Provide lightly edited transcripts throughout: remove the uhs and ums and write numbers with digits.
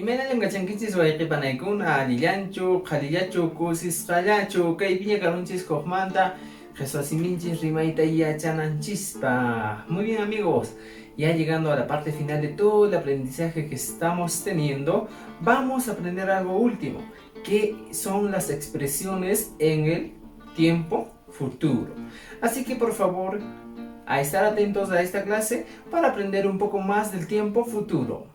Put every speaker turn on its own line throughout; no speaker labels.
Imaynallam kachankichis wayqipanaykuna allillachu, qhalillachu, kusisqallachu, kaypiña karunchis hukmanta Jesusiminchis rimayta yachananchispa. Muy bien amigos, ya llegando a la parte final de todo el aprendizaje que estamos teniendo, vamos a aprender algo último, que son las expresiones en el tiempo futuro. Así que por favor, a estar atentos a esta clase para aprender un poco más del tiempo futuro.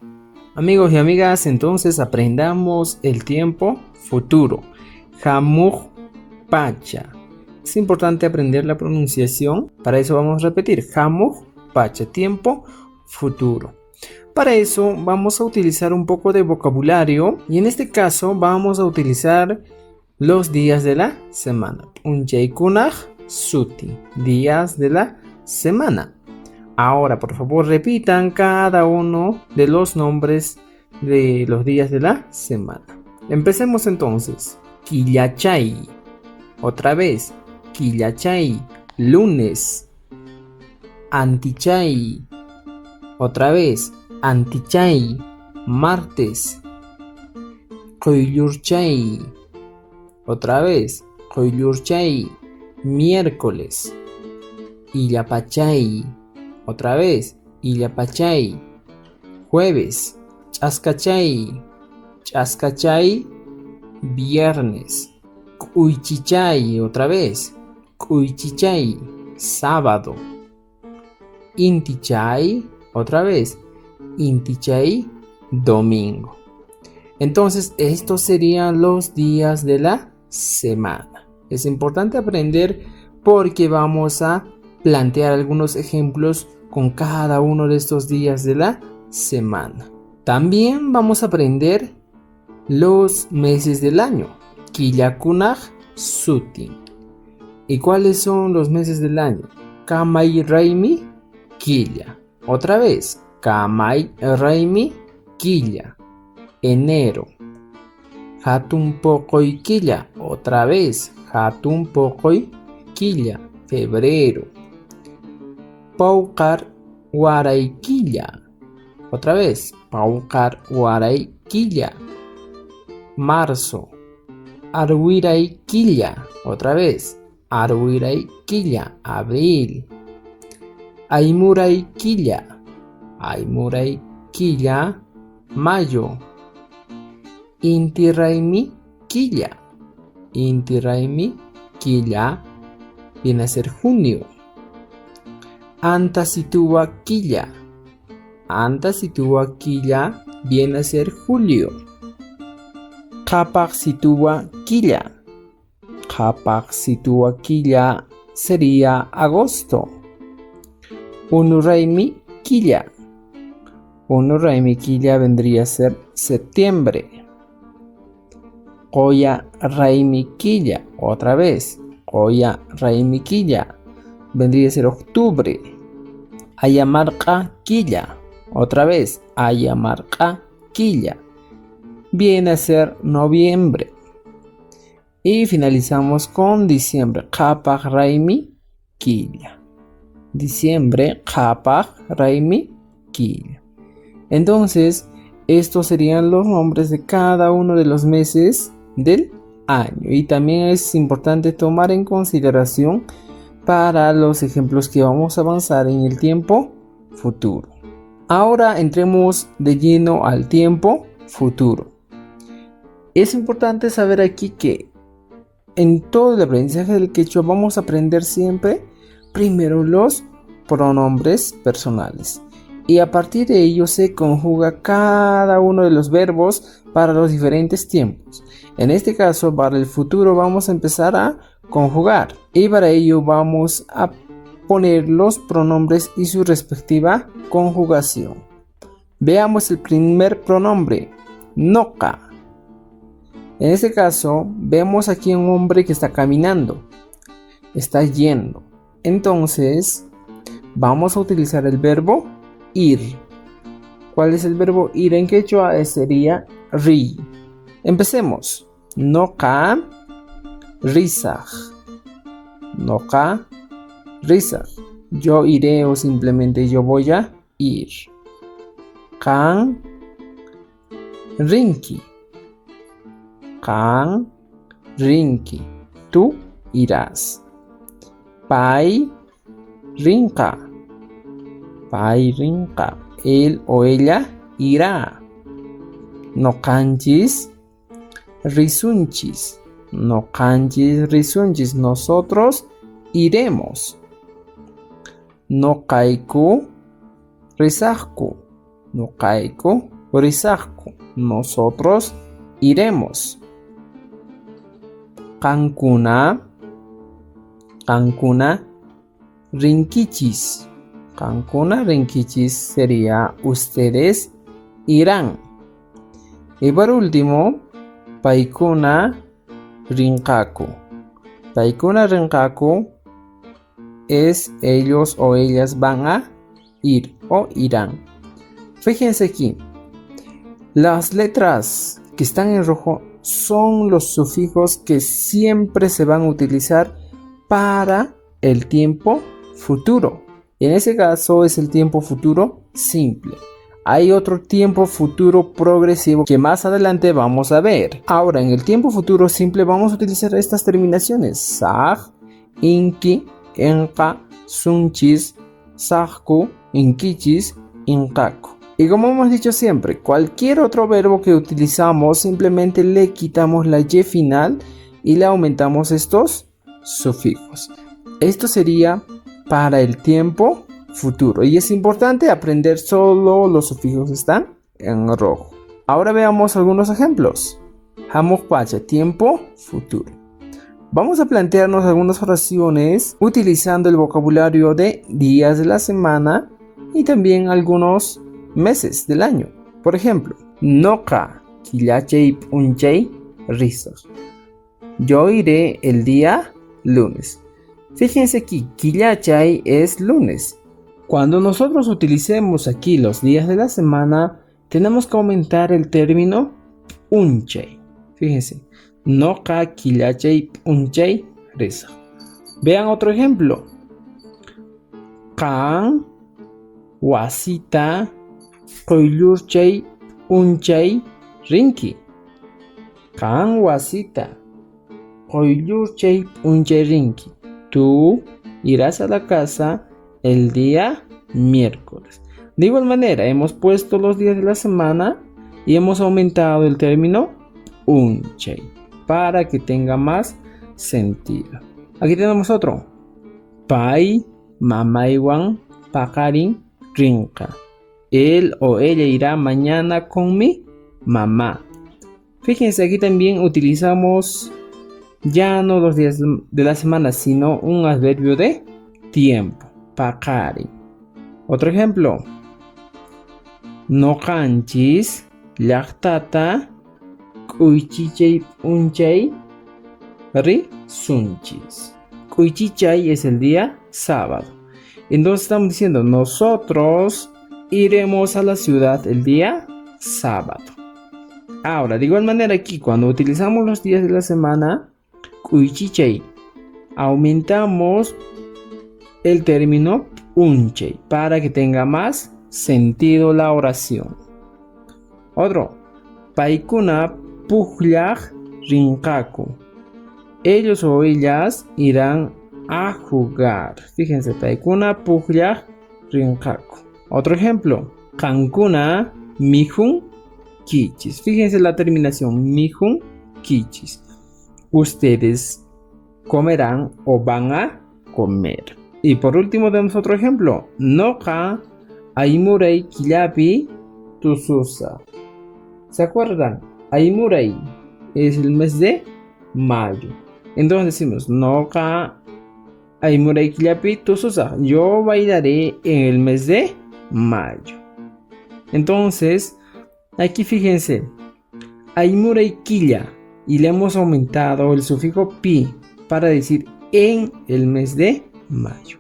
Amigos y amigas, entonces aprendamos el tiempo futuro. Hamuk pacha. Es importante aprender la pronunciación. Para eso vamos a repetir. Hamuk pacha, tiempo futuro. Para eso vamos a utilizar un poco de vocabulario. Y en este caso vamos a utilizar los días de la semana. Unchaykunaj suti. Días de la semana. Ahora, por favor, repitan cada uno de los nombres de los días de la semana. Empecemos entonces. Quillachay. Otra vez. Quillachay. Lunes. Antichay. Otra vez. Antichay. Martes. Quyllurchay. Otra vez. Quyllurchay. Miércoles. Illapachay. Otra vez, Illapachay. Jueves, Chascachay. Chascachay, viernes. Quychichay, otra vez. Quychichay, sábado. Intichay, otra vez. Intichay, domingo. Entonces, estos serían los días de la semana. Es importante aprender porque vamos a plantear algunos ejemplos con cada uno de estos días de la semana. También vamos a aprender los meses del año. Killakunaj sutin. ¿Y cuáles son los meses del año? Kamay Raimi Killa. Otra vez. Kamay Raimi Killa. Enero. Hatun Pokoy Killa. Otra vez. Hatun Pokoy Killa. Febrero. Pawqar Waraykilla. Otra vez. Pawqar Waraykilla. Marzo. Arwiraykilla. Otra vez. Arwiraykilla. Abril. Aymuraykilla. Aymuraykilla. Mayo. Inti Raymi Killa. Inti Raymi Killa. Viene a ser junio. Antasituwa Killa. Antasituwa Killa viene a ser julio. Qapaqsituwa Killa. Qapaqsituwa Killa sería agosto. Unuraymi Killa. Unuraymi Killa vendría a ser septiembre. Qoya Raymi Killa. Otra vez. Qoya Raymi Killa vendría a ser octubre. Ayamarqa Killa. Otra vez. Ayamarqa Killa viene a ser noviembre. Y finalizamos con diciembre. Qapaq Raymi Killa. Diciembre. Qapaq Raymi Killa. Entonces, estos serían los nombres de cada uno de los meses del año. Y también es importante tomar en consideración para los ejemplos que vamos a avanzar en el tiempo futuro. Ahora entremos de lleno al tiempo futuro. Es importante saber aquí que en todo el aprendizaje del quechua vamos a aprender siempre primero los pronombres personales. Y a partir de ello se conjuga cada uno de los verbos para los diferentes tiempos. En este caso, para el futuro vamos a empezar a conjugar. Y para ello vamos a poner los pronombres y su respectiva conjugación. Veamos el primer pronombre, noqa. En este caso, vemos aquí un hombre que está caminando. Está yendo. Entonces, vamos a utilizar el verbo ir. ¿Cuál es el verbo ir en quechua? Sería ri. Empecemos. Noqa risaj. Noqa risaj. Yo iré o simplemente yo voy a ir. Kan rinki. Kan rinki. Tú irás. Pai rinka. Pai rinka. Él o ella irá. Nokanchis risunchis. Nokanchis risunchis. Nosotros iremos. Nokaiku risajku. Nokaiku risajku. Nosotros iremos. Kankuna rinkichis. Kankuna rinkichis sería ustedes irán. Y por último, paikuna rinkaku. Paikuna rinkaku es ellos o ellas van a ir o irán. Fíjense aquí, las letras que están en rojo son los sufijos que siempre se van a utilizar para el tiempo futuro. En ese caso es el tiempo futuro simple. Hay otro tiempo futuro progresivo que más adelante vamos a ver. Ahora, en el tiempo futuro simple vamos a utilizar estas terminaciones: saj, inki, enka, sunchis, sajku, inkichis, inkaku. Y como hemos dicho siempre, cualquier otro verbo que utilizamos simplemente le quitamos la y final y le aumentamos estos sufijos. Esto sería para el tiempo futuro. Y es importante aprender solo los sufijos que están en rojo. Ahora veamos algunos ejemplos. Hamukpacha, tiempo futuro. Vamos a plantearnos algunas oraciones utilizando el vocabulario de días de la semana y también algunos meses del año. Por ejemplo, Noka Killachay Unchay Rizos. Yo iré el día lunes. Fíjense aquí, Killachay es lunes. Cuando nosotros utilicemos aquí los días de la semana, tenemos que aumentar el término unchay. Fíjense, Noka Killachay Unchay Rizos. Vean otro ejemplo. Kan Wasita Koylurchay Unchay Rinki. Kan Wasita Koylurchay Unchay Rinki. Tú irás a la casa el día miércoles. De igual manera, hemos puesto los días de la semana y hemos aumentado el término unchay para que tenga más sentido. Aquí tenemos otro. Pai mamaywan pakarin rinka. Él o ella irá mañana con mi mamá. Fíjense, aquí también utilizamos ya no los días de la semana, sino un adverbio de tiempo. Pakari. Otro ejemplo. Nokanchis llaktata kuychichay unchay risunchis. Kuychichay es el día sábado. Entonces estamos diciendo, nosotros iremos a la ciudad el día sábado. Ahora, de igual manera aquí, cuando utilizamos los días de la semana, kuychichay, aumentamos el término unchay para que tenga más sentido la oración. Otro. Paikuna pukllaj rinkaku. Ellos o ellas irán a jugar. Fíjense, paikuna pukllaj rinkaku. Otro ejemplo. Kankuna mijun kichis. Fíjense la terminación mijun kichis. Ustedes comerán o van a comer. Y por último tenemos otro ejemplo. Noka aimurei killapi tususa. ¿Se acuerdan? Aimurei es el mes de mayo. Entonces decimos Noka aimurei killapi tususa. Yo bailaré en el mes de mayo. Entonces, aquí fíjense. Aimurei killa. Y le hemos aumentado el sufijo pi para decir en el mes de mayo.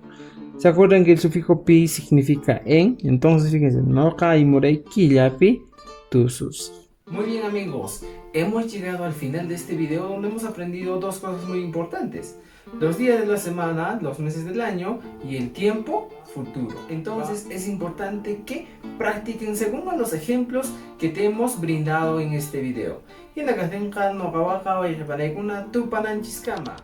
¿Se acuerdan que el sufijo pi significa en? Entonces fíjense, no kaimurei killapi tusus. Muy bien amigos, hemos llegado al final de este video donde hemos aprendido dos cosas muy importantes. Los días de la semana, los meses del año y el tiempo futuro. Entonces es importante que practiquen según los ejemplos que te hemos brindado en este video. Y en la canción no kawaka y reparaikuna tupananchiskama.